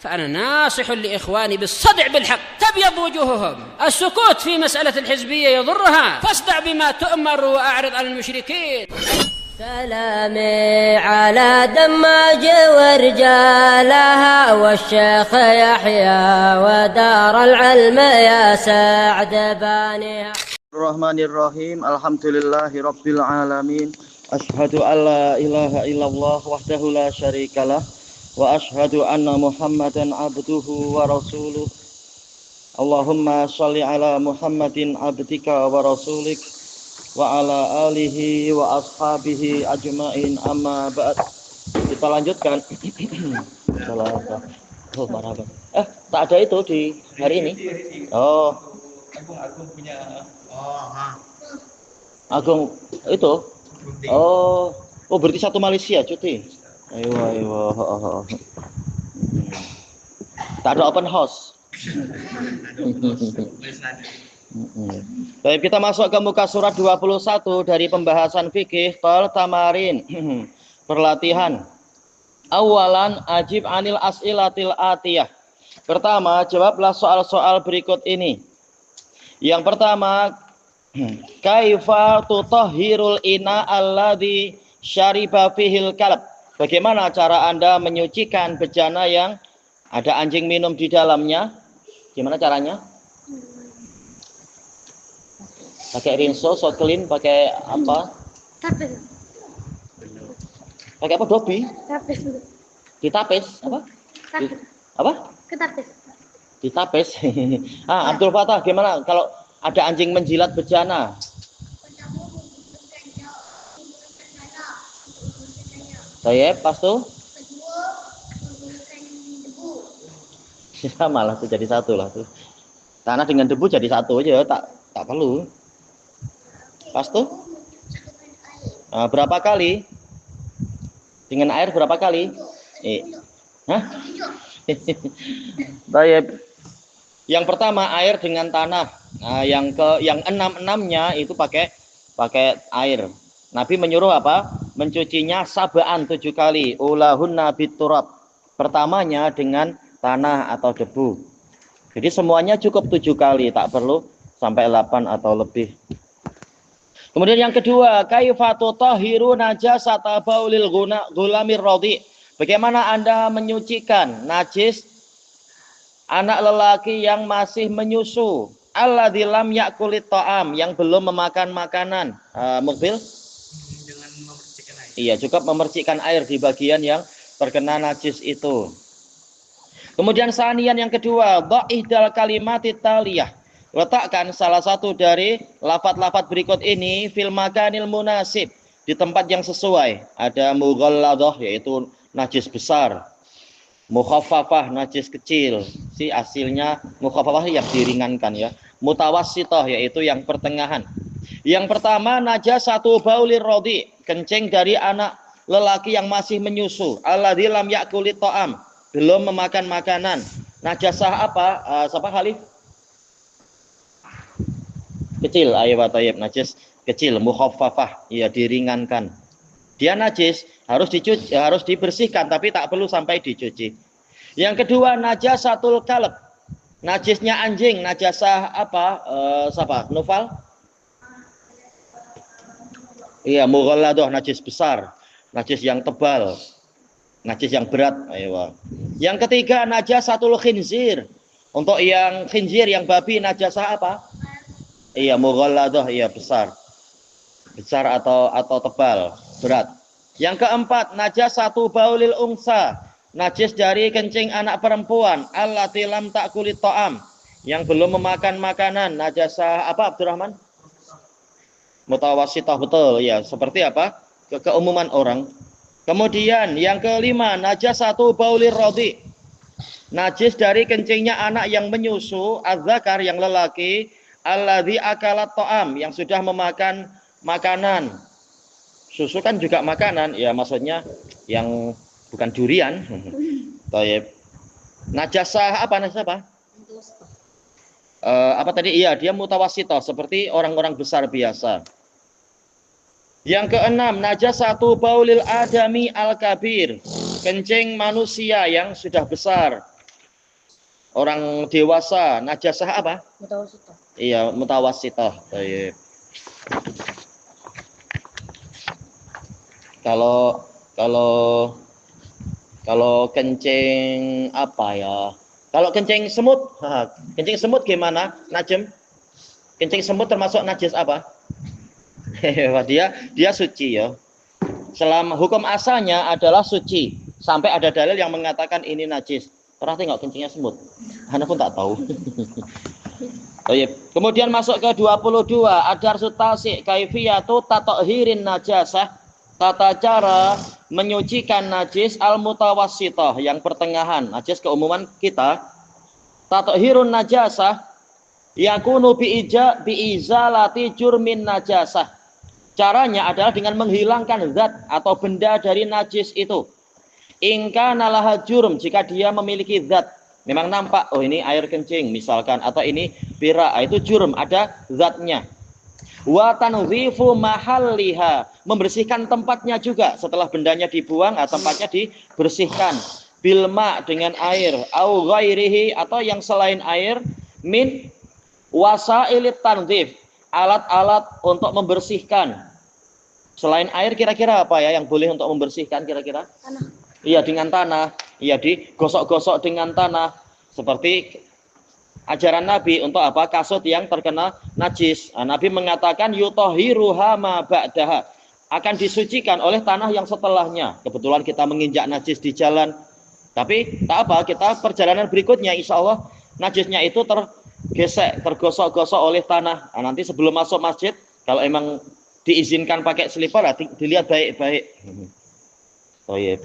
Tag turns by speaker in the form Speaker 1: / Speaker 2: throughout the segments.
Speaker 1: فأنا ناصح لإخواني بالصدع بالحق تبيض وجوههم. السكوت في مسألة الحزبية يضرها، فاصدع بما تؤمر وأعرض عن المشركين.
Speaker 2: سلامي على دماج ورجالها والشيخ يحيى ودار العلم يا سعد بانيها.
Speaker 3: Bismillahirrahmanirrahim. Alhamdulillahi rabbil alamin. Asyhadu an la ilaha illallah wahdahu la syarikalah wa asyhadu anna Muhammadan abduhu wa rasuluh. Allahumma shalli ala Muhammadin abdika wa rasulik wa ala alihi wa ashabihi ajmain, amma ba'd. Kita lanjutkan. Oh, marhaban. Tak ada itu di hari ini. Oh. Agung punya. Agung itu. Oh, berarti satu Malaysia cuti. Ayo. Tak ada open house. Baik, kita masuk ke muka surat 21 dari pembahasan fikih tol tamarin. Perlatihan. Awalan ajib anil as'ilatil atiyah. Pertama, jawablah soal-soal berikut ini. Yang pertama, kaifa tutahhirul ina alladhi syariba fihil kalb. Bagaimana cara Anda menyucikan bejana yang ada anjing minum di dalamnya? Gimana caranya? Pakai rinso, soklin, pakai apa?
Speaker 4: Tapis.
Speaker 3: Pakai apa? Dobi?
Speaker 4: Tapis.
Speaker 3: Ditapis apa?
Speaker 4: Tapis.
Speaker 3: Apa?
Speaker 4: Ketapis.
Speaker 3: Ditapis. Abdul Fatah, gimana kalau ada anjing menjilat bejana? Saya pas tuh. Sama lah tuh, jadi satu lah tuh. Tanah dengan debu jadi satu aja, tak perlu. Pas tuh. Berapa kali? Dengan air berapa kali? Baik. Yang pertama air dengan tanah. Nah, yang enam-enamnya itu pakai air. Nabi menyuruh apa? Mencucinya sabaan 7 kali. Ulahunna biturab. Pertamanya dengan tanah atau debu. Jadi semuanya cukup 7 kali, tak perlu sampai 8 atau lebih. Kemudian yang kedua, kaifa tutahhiru najasata baulil gulamir radhi. Bagaimana Anda menyucikan najis anak lelaki yang masih menyusu, alladzi lam yakulit ta'am, yang belum memakan makanan. Mukbil? Dengan memercikkan air. Iya, cukup memercikkan air di bagian yang terkena najis itu. Kemudian sanian yang kedua, dha'ihdal kalimati taliyah. Letakkan salah satu dari lafaz-lafaz berikut ini fil makanil munasib, di tempat yang sesuai. Ada mughalladah, yaitu najis besar. Mukhaffafah, najis kecil. Si hasilnya mukhaffafah yang diringankan ya. Mutawassithah, yaitu yang pertengahan. Yang pertama, najasatu baulir radhi, kencing dari anak lelaki yang masih menyusu. Alladzi lam yakulit ta'am, belum memakan makanan. Najasah apa? Siapa Khalif? Kecil, ayo tayyib, najis kecil, mukhaffafah, ya diringankan. Dia najis, harus dicuci, harus dibersihkan, tapi tak perlu sampai dicuci. Yang kedua, najasatul kalb, najisnya anjing. Najasah apa? Siapa? Nufal? Iya, mughalladah, najis besar, najis yang tebal, najis yang berat. Ayo. Yang ketiga, najasatul khinzir, untuk yang khinzir, yang babi, najasah apa? Iya, mughalladah, iya besar atau tebal, berat. Yang keempat, najasatu baulil unsa, najis dari kencing anak perempuan, allati lam ta'kulit ta'am, yang belum memakan makanan. Najasah apa, Abdurrahman? Mutawassithah, betul ya, seperti apa? Keumuman orang. Kemudian yang kelima, najasatu baulir radhi, najis dari kencingnya anak yang menyusu, az-zakar, yang lelaki, alladzi akalat ta'am, yang sudah memakan makanan. Susu kan juga makanan, ya maksudnya yang bukan durian. Taib. Najasah apa? Apa tadi? Iya, dia mutawassithah, seperti orang-orang besar biasa. Yang keenam, najasatu baulil adami al-kabir, kencing manusia yang sudah besar. orang dewasa najasah apa?
Speaker 2: Mutawassithah.
Speaker 3: Iya, mutawassithah. Baik. Kalau kalau kalau kencing apa ya? Kalau kencing semut, kencing semut gimana? Najem? Kencing semut termasuk najis apa? dia suci ya. Selama hukum asalnya adalah suci sampai ada dalil yang mengatakan ini najis. Pernah tengok kencingnya semut? Anda pun tak tahu. Oh iya. Kemudian masuk ke 22, adar sutasi kaifiyatu tathirin najasah, tata cara menyucikan najis al mutawassithah yang pertengahan. Najis keumuman kita. Tathirun najasah yakunu bi izalati jurmin najasah. Caranya adalah dengan menghilangkan zat atau benda dari najis itu. Ingka nalaha jurm, jika dia memiliki zat. Memang nampak, oh ini air kencing misalkan, atau ini bira, itu jurm, ada zatnya. Wa tanzifu mahalliha, membersihkan tempatnya juga. Setelah bendanya dibuang, tempatnya dibersihkan. Bilma, dengan air. Au ghairihi, atau yang selain air. Min wasailit tanzif, alat-alat untuk membersihkan. Selain air kira-kira apa ya yang boleh untuk membersihkan kira-kira? Tanah. Iya, dengan tanah. Iya, digosok-gosok dengan tanah. Seperti ajaran Nabi untuk apa? Kasut yang terkena najis. Nabi mengatakan yutahhiruha ma ba'daha, akan disucikan oleh tanah yang setelahnya. Kebetulan kita menginjak najis di jalan. Tapi tak apa, kita perjalanan berikutnya insya Allah najisnya itu tergesek, tergosok-gosok oleh tanah. Nanti sebelum masuk masjid, kalau emang diizinkan pakai slipper, dilihat baik-baik. Oh iya.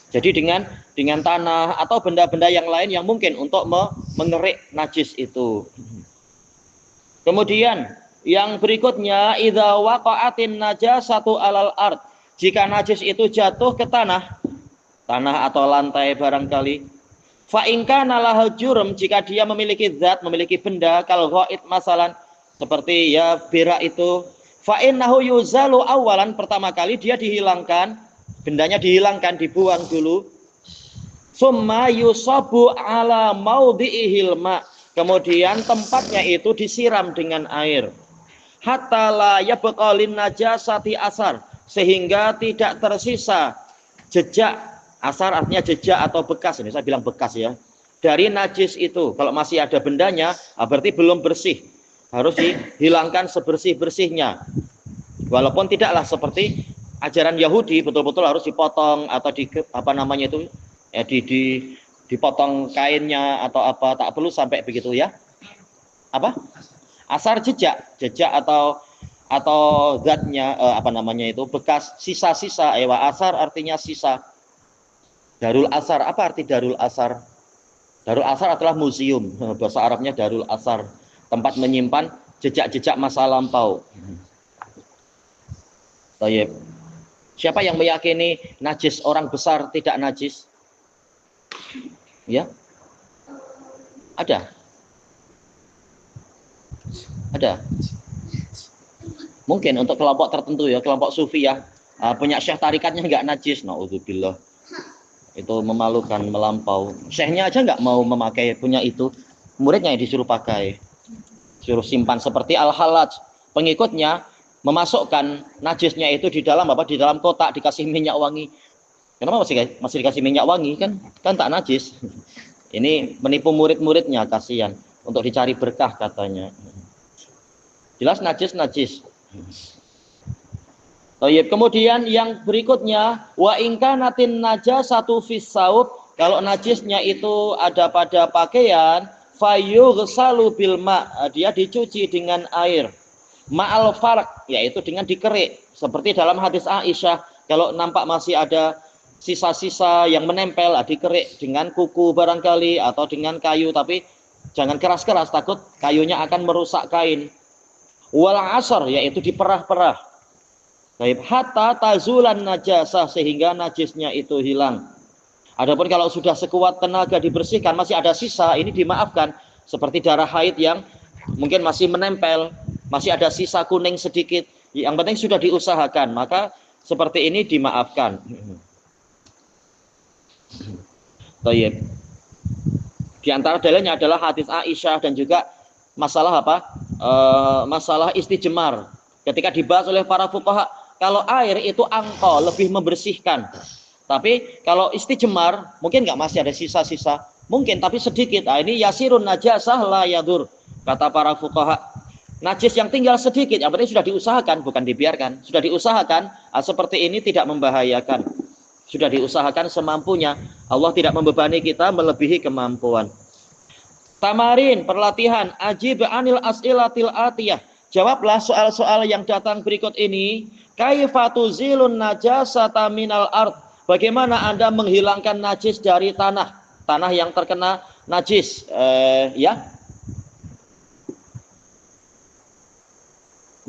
Speaker 3: Jadi dengan tanah atau benda-benda yang lain yang mungkin untuk mengerik najis itu. Kemudian yang berikutnya, idza waqa'atin najasatu alal ard, jika najis itu jatuh ke tanah atau lantai barangkali. Fa in kana lahu jurm, jika dia memiliki zat, memiliki benda, kal ghaid masalan, seperti ya berak itu, fa innahu yuzalu awalan, pertama kali dia dihilangkan, bendanya dihilangkan, dibuang dulu. Summa yusabu ala maudhi'ihil ma, kemudian tempatnya itu disiram dengan air. Hatta la yabqa lin najasati asar, sehingga tidak tersisa jejak. Asar artinya jejak atau bekas, ini saya bilang bekas ya, dari najis itu. Kalau masih ada bendanya, berarti belum bersih, harus dihilangkan sebersih-bersihnya. Walaupun tidaklah seperti ajaran Yahudi betul-betul harus dipotong atau dipotong kainnya atau apa, tak perlu sampai begitu ya. Apa? Asar jejak atau zatnya bekas, sisa-sisa. Asar artinya sisa. Darul asar, apa arti darul asar? Darul asar adalah museum, bahasa Arabnya darul asar, tempat menyimpan jejak-jejak masa lampau. Baik. Siapa yang meyakini najis orang besar tidak najis? Ya? Ada? Mungkin untuk kelompok tertentu ya, kelompok sufi ya, punya syekh tarikatnya nggak najis. Naudzubillah. Itu memalukan, melampau. Syekhnya aja nggak mau memakai punya itu, muridnya yang disuruh pakai, suruh simpan. Seperti Al-Hallaj, pengikutnya memasukkan najisnya itu di dalam kotak, dikasih minyak wangi. Kenapa masih dikasih minyak wangi? Kan tak najis. Ini menipu murid-muridnya, kasihan, untuk dicari berkah katanya. Jelas najis. Tayyib. Kemudian yang berikutnya, wa ingkanatin najasatu fis saub, kalau najisnya itu ada pada pakaian, fayughsalu bil ma, dia dicuci dengan air. Ma'al farq, yaitu dengan dikerik. Seperti dalam hadis Aisyah, kalau nampak masih ada sisa-sisa yang menempel, dikerik dengan kuku barangkali atau dengan kayu, tapi jangan keras-keras, takut kayunya akan merusak kain. Wal asar, yaitu diperah-perah. Hatta tazulan najasah, sehingga najisnya itu hilang. Adapun kalau sudah sekuat tenaga dibersihkan masih ada sisa, ini dimaafkan. Seperti darah haid yang mungkin masih menempel, masih ada sisa kuning sedikit, yang penting sudah diusahakan, maka seperti ini dimaafkan. Baik. Di antara dalilnya adalah hadis Aisyah dan juga masalah apa? Masalah istijmar. Ketika dibahas oleh para fuqaha, kalau air itu angko, lebih membersihkan. Tapi kalau istijmar, mungkin nggak, masih ada sisa-sisa. Mungkin, tapi sedikit. Nah, ini yasirun najasah la yadur. Kata para fuqaha. Najis yang tinggal sedikit, yang penting sudah diusahakan, bukan dibiarkan. Sudah diusahakan, seperti ini tidak membahayakan. Sudah diusahakan semampunya. Allah tidak membebani kita melebihi kemampuan. Tamarin, perlatihan. Ajib anil as'ilatil atiyah. Jawablah soal-soal yang datang berikut ini. Kaifatuzilun najasata minal ard. Bagaimana Anda menghilangkan najis dari tanah? Tanah yang terkena najis. Ya.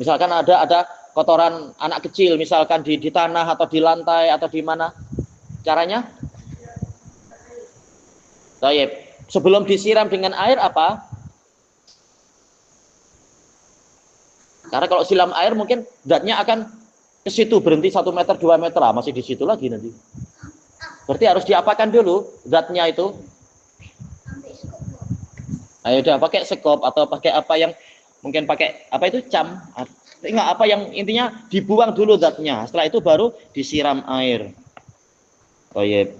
Speaker 3: Misalkan ada kotoran anak kecil, misalkan di tanah atau di lantai atau di mana. Caranya? Baik. Sebelum disiram dengan air apa? Karena kalau siram air mungkin zatnya akan ke situ, berhenti 1 meter 2 meter, masih di situ lagi nanti. Berarti harus diapakan dulu zatnya itu. Ayo udah pakai sekop atau pakai apa yang mungkin pakai apa itu cam. Enggak, apa yang intinya dibuang dulu zatnya. Setelah itu baru disiram air. Oh iya.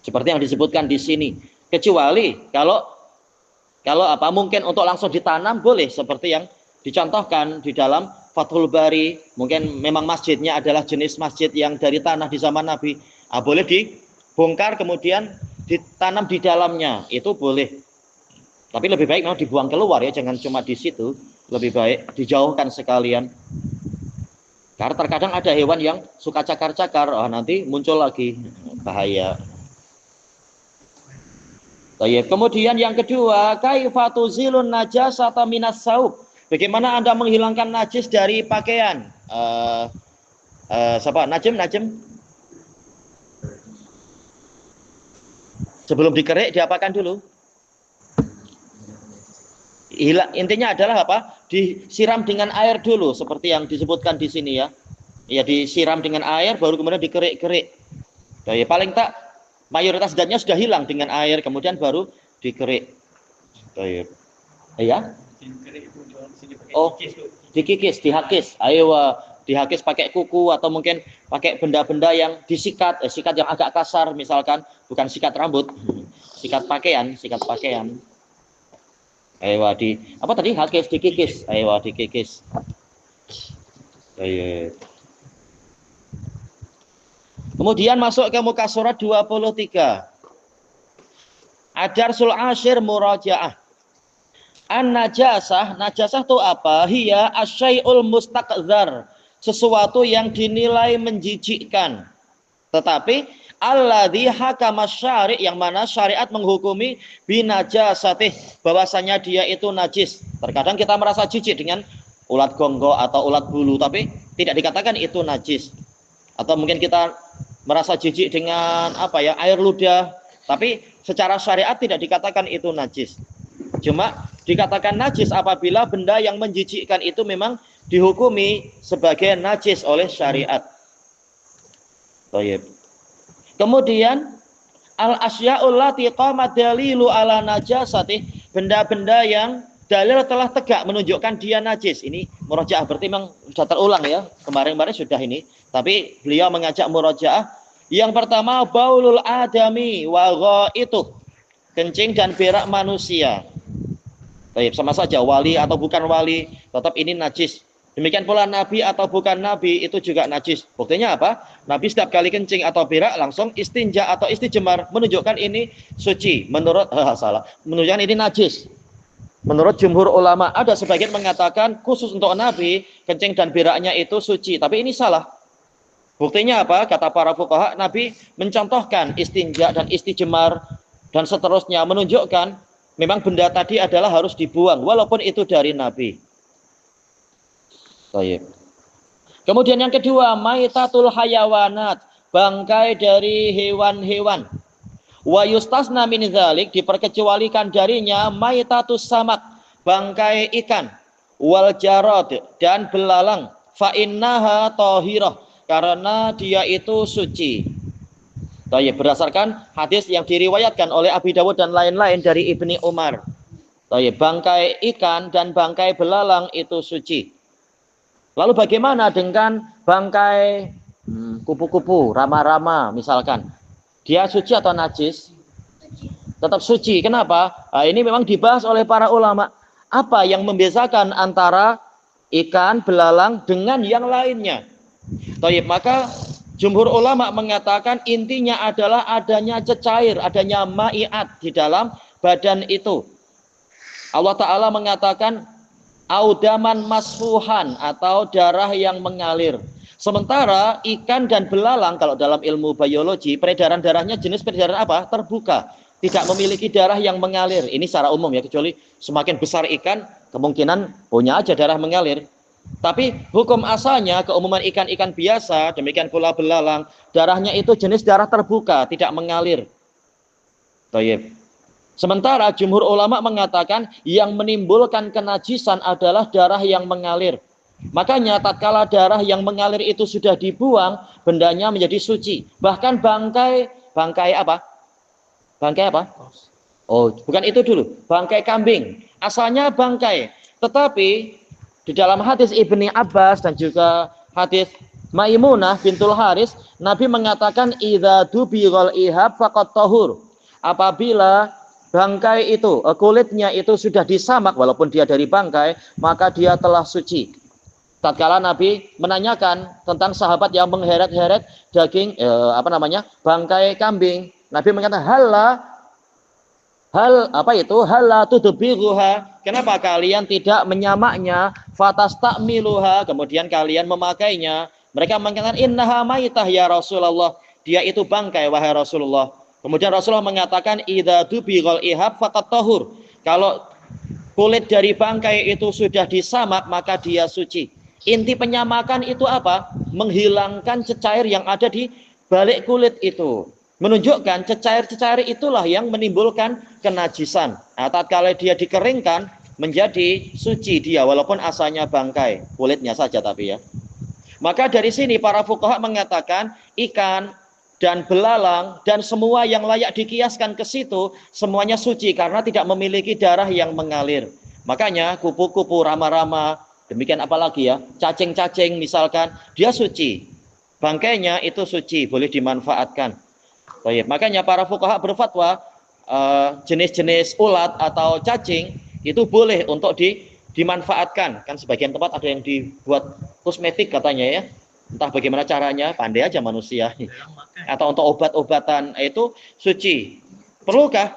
Speaker 3: Seperti yang disebutkan di sini. Kecuali kalau apa mungkin untuk langsung ditanam boleh, seperti yang dicontohkan di dalam Fathul Bari. Mungkin memang masjidnya adalah jenis masjid yang dari tanah di zaman Nabi. Boleh dibongkar kemudian ditanam di dalamnya, itu boleh. Tapi lebih baik memang dibuang keluar ya, jangan cuma di situ. Lebih baik dijauhkan sekalian. Karena terkadang ada hewan yang suka cakar-cakar, nanti muncul lagi, bahaya. Kemudian yang kedua, kaifatuzilun najasata minas saub. Bagaimana Anda menghilangkan najis dari pakaian? Siapa? Najem? Sebelum dikerik diapakan dulu? Intinya adalah apa? Disiram dengan air dulu, seperti yang disebutkan di sini ya. Ya, disiram dengan air baru kemudian dikerik-kerik. Paling tak mayoritas zatnya sudah hilang dengan air, kemudian baru dikerik. Ya. Oh, dikikis, dihakis. Ayo, dihakis pakai kuku atau mungkin pakai benda-benda yang disikat, sikat yang agak kasar misalkan, bukan sikat rambut, sikat pakaian. Ayo apa tadi? Hakis, dikikis. Ayo dikikis. Ayo. Kemudian masuk ke muka surat 23. Adarsul ashir murajaah. Najasah itu apa? Hiya asyai'ul mustaqdzar. Sesuatu yang dinilai menjijikkan. Tetapi alladzi hakama syari', yang mana syariat menghukumi binajasatih, bahwasanya dia itu najis. Terkadang kita merasa jijik dengan ulat gonggok atau ulat bulu, tapi tidak dikatakan itu najis. Atau mungkin kita merasa jijik dengan air ludah, tapi secara syariat tidak dikatakan itu najis. Cuma dikatakan najis apabila benda yang menjijikkan itu memang dihukumi sebagai najis oleh syariat. Kemudian al-asya'ul lati qamat dalilu ala najasatih, benda-benda yang dalil telah tegak menunjukkan dia najis. Ini murojaah, berarti memang sudah terulang ya. Kemarin-kemarin sudah ini. Tapi beliau mengajak murojaah. Yang pertama, baulul adami wa ghaitu, kencing dan berak manusia. Sama saja wali atau bukan wali, tetap ini najis. Demikian pula nabi atau bukan nabi, itu juga najis. Buktinya apa? Nabi setiap kali kencing atau berak langsung istinja atau istijmar, menunjukkan ini suci. Menunjukkan ini najis. Menurut jumhur ulama, ada sebagian mengatakan khusus untuk nabi kencing dan beraknya itu suci, tapi ini salah. Buktinya apa? Kata para fuqaha, Nabi mencontohkan istinja dan istijmar dan seterusnya, menunjukkan memang benda tadi adalah harus dibuang walaupun itu dari Nabi. Kemudian yang kedua, maitatul hayawanat, bangkai dari hewan-hewan. Wa yustasna min dzalik, diperkecualikan darinya maitatus samak, bangkai ikan, wal jarad, dan belalang, fa innaha tahirah, karena dia itu suci. Tayyib, berdasarkan hadis yang diriwayatkan oleh Abi Dawud dan lain-lain dari Ibni Umar. Tayyib, bangkai ikan dan bangkai belalang itu suci. Lalu bagaimana dengan bangkai kupu-kupu, rama-rama misalkan? Dia suci atau najis? Tetap suci. Kenapa? Nah, ini memang dibahas oleh para ulama. Apa yang membedakan antara ikan, belalang dengan yang lainnya? Tayyib, maka jumhur ulama mengatakan intinya adalah adanya cecair, adanya ma'iat di dalam badan itu. Allah Ta'ala mengatakan audaman masfuhan atau darah yang mengalir. Sementara ikan dan belalang kalau dalam ilmu biologi peredaran darahnya jenis peredaran apa? Terbuka. Tidak memiliki darah yang mengalir. Ini secara umum ya, kecuali semakin besar ikan kemungkinan punya aja darah mengalir. Tapi hukum asalnya keumuman ikan-ikan biasa, demikian pula belalang, darahnya itu jenis darah terbuka, tidak mengalir. Tayyib. Sementara jumhur ulama mengatakan yang menimbulkan kenajisan adalah darah yang mengalir. Makanya tatkala darah yang mengalir itu sudah dibuang, bendanya menjadi suci. Bahkan bangkai apa? Bangkai apa? Oh, bukan itu dulu. Bangkai kambing. Asalnya bangkai. Tetapi di dalam hadis Ibni Abbas dan juga hadis Maimunah bintul Haris, Nabi mengatakan idza dubighal ihab faqat tahur. Apabila bangkai itu, kulitnya itu sudah disamak, walaupun dia dari bangkai, maka dia telah suci. Tatkala Nabi menanyakan tentang sahabat yang mengheret-heret daging, bangkai kambing, Nabi mengatakan halla tudbighuha. Kenapa kalian tidak menyamaknya? Fatastamiluha, kemudian kalian memakainya. Mereka mengatakan innaha maitah ya Rasulullah. Dia itu bangkai wahai Rasulullah. Kemudian Rasulullah mengatakan idza dubighal ihab faqat tahur. Kalau kulit dari bangkai itu sudah disamak maka dia suci. Inti penyamakan itu apa? Menghilangkan cecair yang ada di balik kulit itu. Menunjukkan cecair-cecair itulah yang menimbulkan kenajisan. Nah, tatkala dia dikeringkan menjadi suci dia walaupun asalnya bangkai, kulitnya saja tapi ya. Maka dari sini para fuqaha mengatakan ikan dan belalang dan semua yang layak dikiaskan ke situ semuanya suci karena tidak memiliki darah yang mengalir. Makanya kupu-kupu, rama-rama, demikian apalagi ya, cacing-cacing misalkan, dia suci. Bangkainya itu suci, boleh dimanfaatkan. Baik, makanya para fuqaha berfatwa jenis-jenis ulat atau cacing itu boleh untuk dimanfaatkan. Kan sebagian tempat ada yang dibuat kosmetik katanya ya. Entah bagaimana caranya, pandai aja manusia. Atau untuk obat-obatan itu suci. Perlukah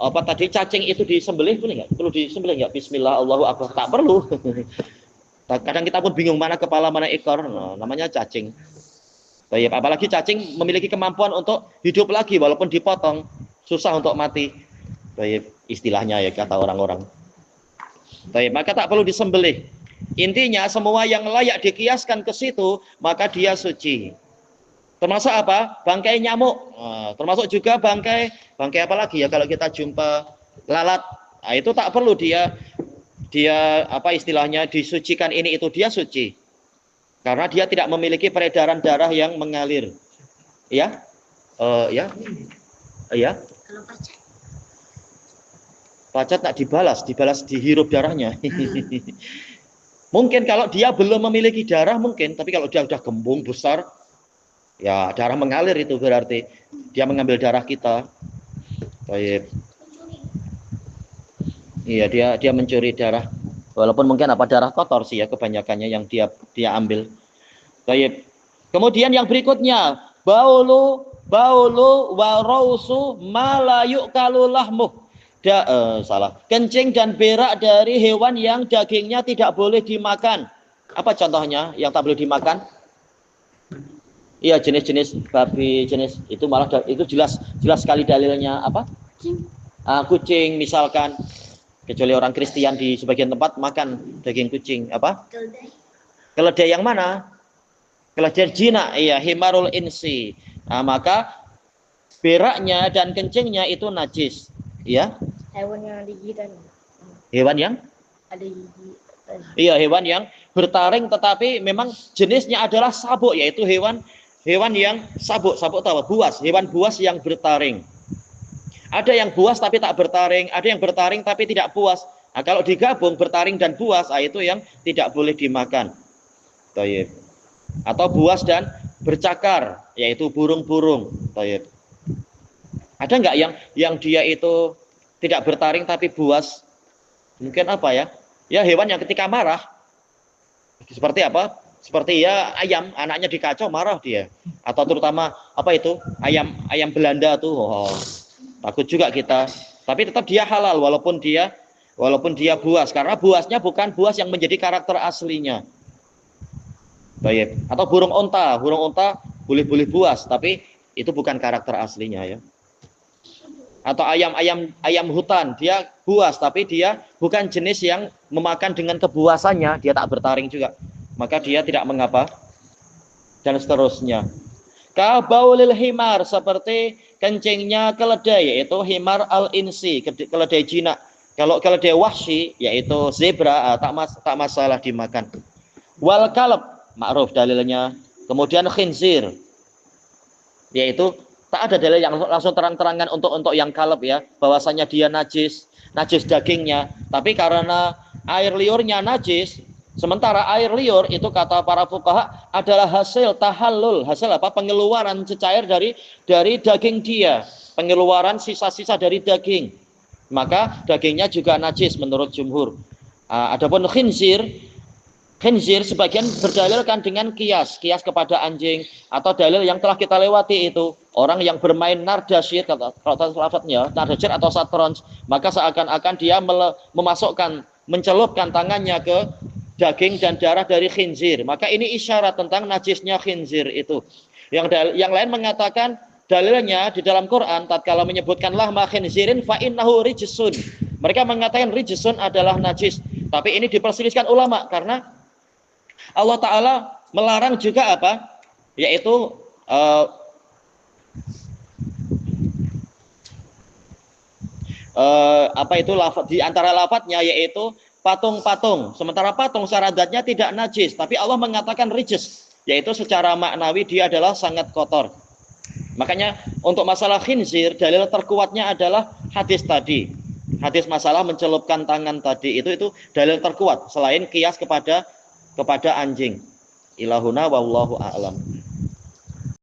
Speaker 3: apa tadi cacing itu disembelih boleh nggak? Perlu disembelih nggak? Bismillah Allahu Akbar. Tak perlu. Kadang kita pun bingung mana kepala mana ekor. Nah, namanya cacing. Baik, apalagi cacing memiliki kemampuan untuk hidup lagi walaupun dipotong, susah untuk mati. Baik, istilahnya ya kata orang-orang. Baik, maka tak perlu disembelih. Intinya semua yang layak dikiaskan ke situ maka dia suci. Termasuk apa? Bangkai nyamuk. Nah, termasuk juga bangkai apa lagi ya kalau kita jumpa lalat. Nah, itu tak perlu dia apa istilahnya disucikan ini itu dia suci. Karena dia tidak memiliki peredaran darah yang mengalir. Ya? Ya.
Speaker 4: Kalau pacat.
Speaker 3: Pacat tak dibalas dihirup darahnya. Mungkin kalau dia belum memiliki darah mungkin, tapi kalau dia sudah gembung besar, ya darah mengalir itu berarti dia mengambil darah kita. Baik. Iya, dia mencuri darah. Walaupun mungkin apa darah kotor sih ya kebanyakannya yang dia ambil. Baik. Kemudian yang berikutnya, baulu wa rausu ma la yu'kalu lahmuh. Kencing dan berak dari hewan yang dagingnya tidak boleh dimakan. Apa contohnya yang tak boleh dimakan? Iya, jenis-jenis babi, jenis itu malah itu jelas sekali dalilnya apa? Kucing misalkan. Kecuali orang Kristen di sebagian tempat makan daging kucing apa? Keledai yang mana? Keledai jinak, iya, himarul insi. Nah, maka beraknya dan kencingnya itu najis, ya.
Speaker 4: Hewan yang ada gigitan.
Speaker 3: Hewan yang?
Speaker 4: Ada gigi.
Speaker 3: Iya, hewan yang bertaring tetapi memang jenisnya adalah sabuk, yaitu hewan hewan yang sabuk tahu apa? Buas, hewan buas yang bertaring. Ada yang buas tapi tak bertaring, ada yang bertaring tapi tidak buas. Nah, kalau digabung bertaring dan buas, itu yang tidak boleh dimakan. Tayyib. Atau buas dan bercakar, yaitu burung-burung. Tayyib. Ada nggak yang dia itu tidak bertaring tapi buas? Mungkin apa ya? Ya hewan yang ketika marah. Seperti apa? Seperti ya ayam, anaknya dikacau marah dia. Atau terutama apa itu? Ayam Belanda tuh. Oh, takut juga kita. Tapi tetap dia halal walaupun dia buas, karena buasnya bukan buas yang menjadi karakter aslinya. Baik. Atau burung onta boleh buas, tapi itu bukan karakter aslinya ya. Atau ayam hutan, dia buas tapi dia bukan jenis yang memakan dengan kebuasannya, dia tak bertaring juga. Maka dia tidak mengapa. Dan seterusnya. Kabaulil himar, seperti kencingnya keledai, yaitu himar al-insi, keledai jinak. Kalau keledai wahsi, yaitu zebra, tak masalah dimakan. Wal kalb, ma'ruf dalilnya. Kemudian khinzir, yaitu tak ada dalil yang langsung terang-terangan untuk yang kalb ya, bahwasanya dia najis dagingnya. Tapi karena air liurnya najis, sementara air liur itu kata para fuqaha adalah hasil tahallul, hasil apa? Pengeluaran cecair dari daging dia, pengeluaran sisa-sisa dari daging. Maka dagingnya juga najis menurut jumhur. Adapun khinzir sebagian berdalilkan dengan kias kepada anjing, atau dalil yang telah kita lewati itu orang yang bermain nardashir, kalau lafadznya nardashir atau satranj, maka seakan-akan dia mencelupkan tangannya ke daging dan darah dari khinzir, maka ini isyarat tentang najisnya khinzir itu. Yang lain mengatakan dalilnya di dalam Quran tatkala menyebutkan lahma khinzirin fa innahu rijsun, mereka mengatakan rijsun adalah najis, tapi ini diperselisihkan ulama karena Allah Ta'ala melarang juga apa? Yaitu di antara lafadznya yaitu patung-patung. Sementara patung secara zatnya tidak najis, tapi Allah mengatakan rijis, yaitu secara maknawi dia adalah sangat kotor. Makanya untuk masalah khinzir, dalil terkuatnya adalah hadis tadi. Hadis masalah mencelupkan tangan tadi itu dalil terkuat selain kias kepada anjing. Ilahuna wallahu a'lam.